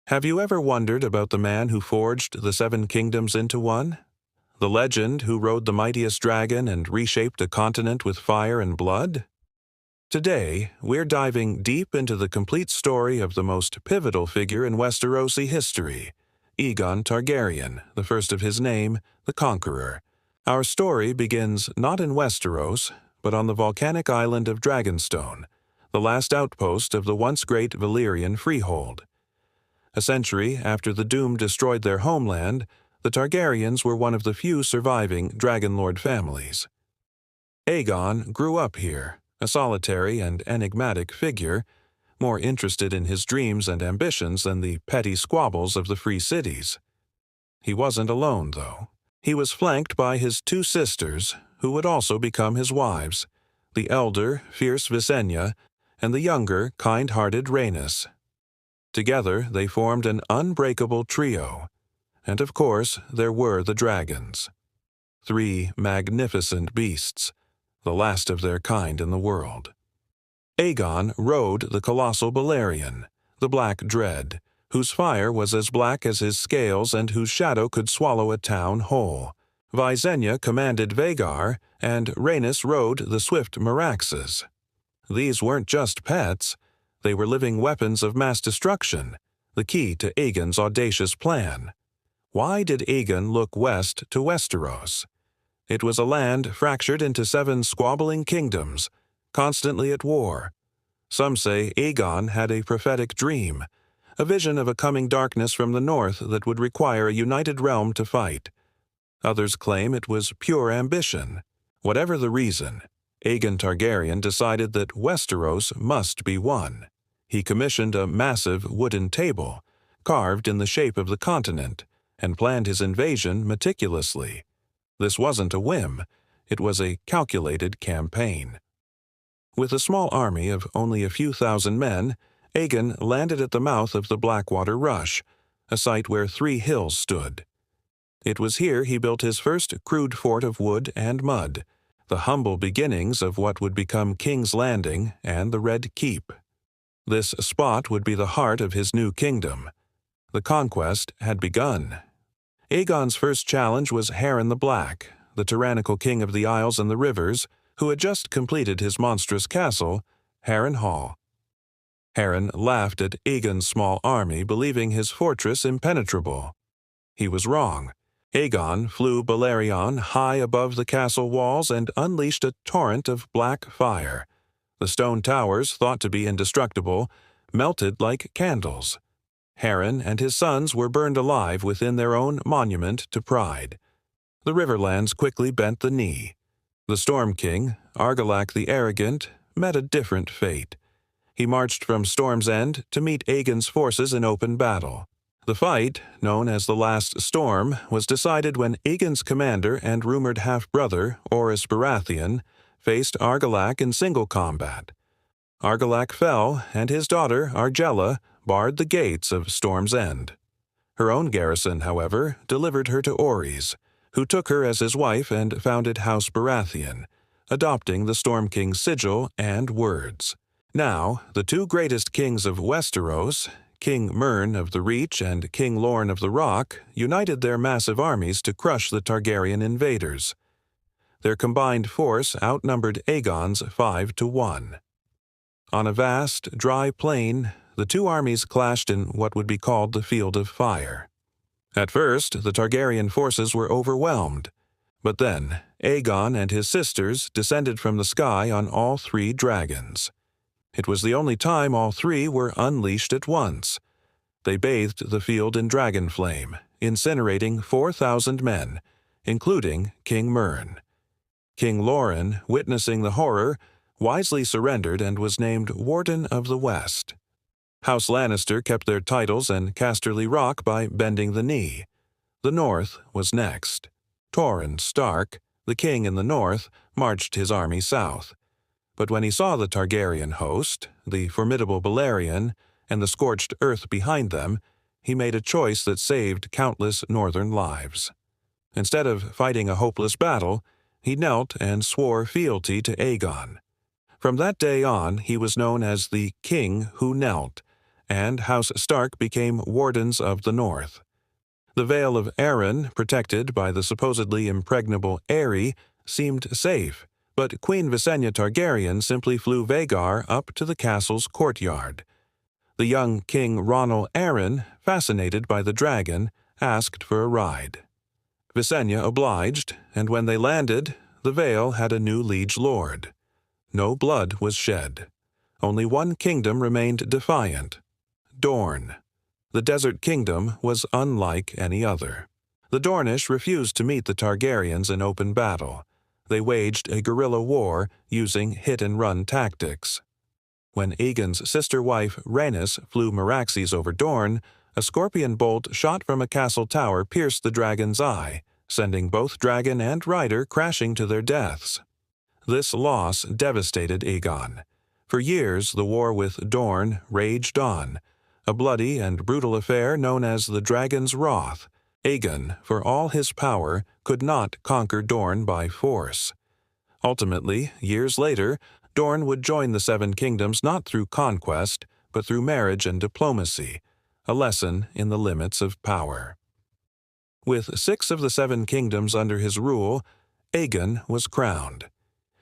Have you ever wondered about the man who forged the seven kingdoms into one? The legend who rode the mightiest dragon and reshaped a continent with fire and blood? Today, we're diving deep into the complete story of the most pivotal figure in Westerosi history, Aegon Targaryen, the first of his name, the Conqueror. Our story begins not in Westeros, but on the volcanic island of Dragonstone, the last outpost of the once great Balerion freehold. A century after the Doom destroyed their homeland, the Targaryens were one of the few surviving Dragonlord families. Aegon grew up here, a solitary and enigmatic figure, more interested in his dreams and ambitions than the petty squabbles of the free cities. He wasn't alone, though. He was flanked by his two sisters, who would also become his wives, the elder, fierce Visenya, and the younger, kind-hearted Rhaenys. Together, they formed an unbreakable trio. And of course, there were the dragons. 3 magnificent beasts, the last of their kind in the world. Aegon rode the colossal Balerion, the Black Dread, whose fire was as black as his scales and whose shadow could swallow a town whole. Visenya commanded Vhagar, and Rhaenys rode the swift Meraxes. These weren't just pets. They were living weapons of mass destruction, the key to Aegon's audacious plan. Why did Aegon look west to Westeros? It was a land fractured into 7 squabbling kingdoms, constantly at war. Some say Aegon had a prophetic dream, a vision of a coming darkness from the north that would require a united realm to fight. Others claim it was pure ambition. Whatever the reason, Aegon Targaryen decided that Westeros must be won. He commissioned a massive wooden table, carved in the shape of the continent, and planned his invasion meticulously. This wasn't a whim, it was a calculated campaign. With a small army of only a few thousand men, Aegon landed at the mouth of the Blackwater Rush, a site where 3 hills stood. It was here he built his first crude fort of wood and mud, the humble beginnings of what would become King's Landing and the Red Keep. This spot would be the heart of his new kingdom. The conquest had begun. Aegon's first challenge was Harren the Black, the tyrannical king of the Isles and the Rivers, who had just completed his monstrous castle, Harrenhal. Harren laughed at Aegon's small army, believing his fortress impenetrable. He was wrong. Aegon flew Balerion high above the castle walls and unleashed a torrent of black fire. The stone towers, thought to be indestructible, melted like candles. Harren and his sons were burned alive within their own monument to pride. The Riverlands quickly bent the knee. The Storm King, Argilac the Arrogant, met a different fate. He marched from Storm's End to meet Aegon's forces in open battle. The fight, known as the Last Storm, was decided when Aegon's commander and rumored half-brother, Orys Baratheon, faced Argilac in single combat. Argilac fell, and his daughter, Argella, barred the gates of Storm's End. Her own garrison, however, delivered her to Orys, who took her as his wife and founded House Baratheon, adopting the Storm King's sigil and words. Now, the 2 greatest kings of Westeros, King Mern of the Reach and King Lorne of the Rock, united their massive armies to crush the Targaryen invaders. Their combined force outnumbered Aegon's 5-1. On a vast, dry plain, the 2 armies clashed in what would be called the Field of Fire. At first, the Targaryen forces were overwhelmed, but then Aegon and his sisters descended from the sky on all 3 dragons. It was the only time all 3 were unleashed at once. They bathed the field in dragon flame, incinerating 4,000 men, including King Mern. King Loren, witnessing the horror, wisely surrendered and was named Warden of the West. House Lannister kept their titles and Casterly Rock by bending the knee. The North was next. Torrhen Stark, the king in the north, marched his army south. But when he saw the Targaryen host, the formidable Balerion, and the scorched earth behind them, he made a choice that saved countless northern lives. Instead of fighting a hopeless battle, he knelt and swore fealty to Aegon. From that day on, he was known as the King Who Knelt, and House Stark became Wardens of the North. The Vale of Arryn, protected by the supposedly impregnable Aerie, seemed safe, but Queen Visenya Targaryen simply flew Vhagar up to the castle's courtyard. The young King Ronal Arryn, fascinated by the dragon, asked for a ride. Visenya obliged, and when they landed, the Vale had a new liege lord. No blood was shed. Only one kingdom remained defiant: Dorne. The Desert Kingdom was unlike any other. The Dornish refused to meet the Targaryens in open battle. They waged a guerrilla war using hit-and-run tactics. When Aegon's sister-wife Rhaenys flew Meraxes over Dorne, a scorpion bolt shot from a castle tower pierced the dragon's eye, sending both dragon and rider crashing to their deaths. This loss devastated Aegon. For years, the war with Dorne raged on, a bloody and brutal affair known as the Dragon's Wrath. Aegon, for all his power, could not conquer Dorne by force. Ultimately, years later, Dorne would join the Seven Kingdoms not through conquest, but through marriage and diplomacy, a lesson in the limits of power. With 6 of the 7 kingdoms under his rule, Aegon was crowned.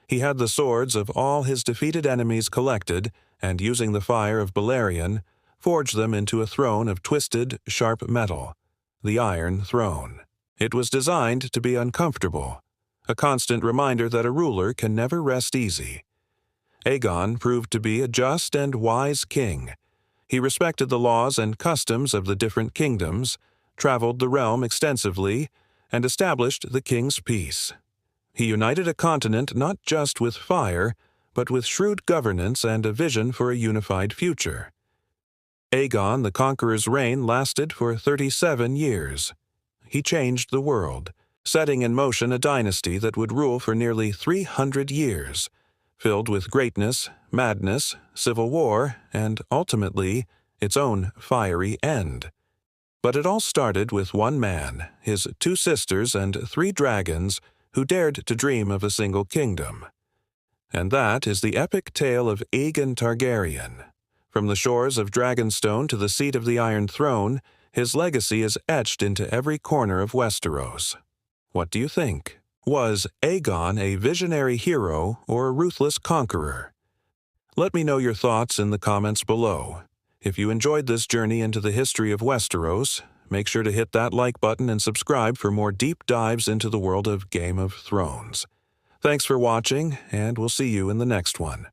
He had the swords of all his defeated enemies collected, and using the fire of Balerion, forged them into a throne of twisted, sharp metal, the Iron Throne. It was designed to be uncomfortable, a constant reminder that a ruler can never rest easy. Aegon proved to be a just and wise king. He respected the laws and customs of the different kingdoms, traveled the realm extensively, and established the king's peace. He united a continent not just with fire, but with shrewd governance and a vision for a unified future. Aegon the Conqueror's reign lasted for 37 years. He changed the world, setting in motion a dynasty that would rule for nearly 300 years, filled with greatness, madness, civil war, and, ultimately, its own fiery end. But it all started with one man, his 2 sisters, and 3 dragons who dared to dream of a single kingdom. And that is the epic tale of Aegon Targaryen. From the shores of Dragonstone to the seat of the Iron Throne, his legacy is etched into every corner of Westeros. What do you think? Was Aegon a visionary hero or a ruthless conqueror? Let me know your thoughts in the comments below. If you enjoyed this journey into the history of Westeros, make sure to hit that like button and subscribe for more deep dives into the world of Game of Thrones. Thanks for watching, and we'll see you in the next one.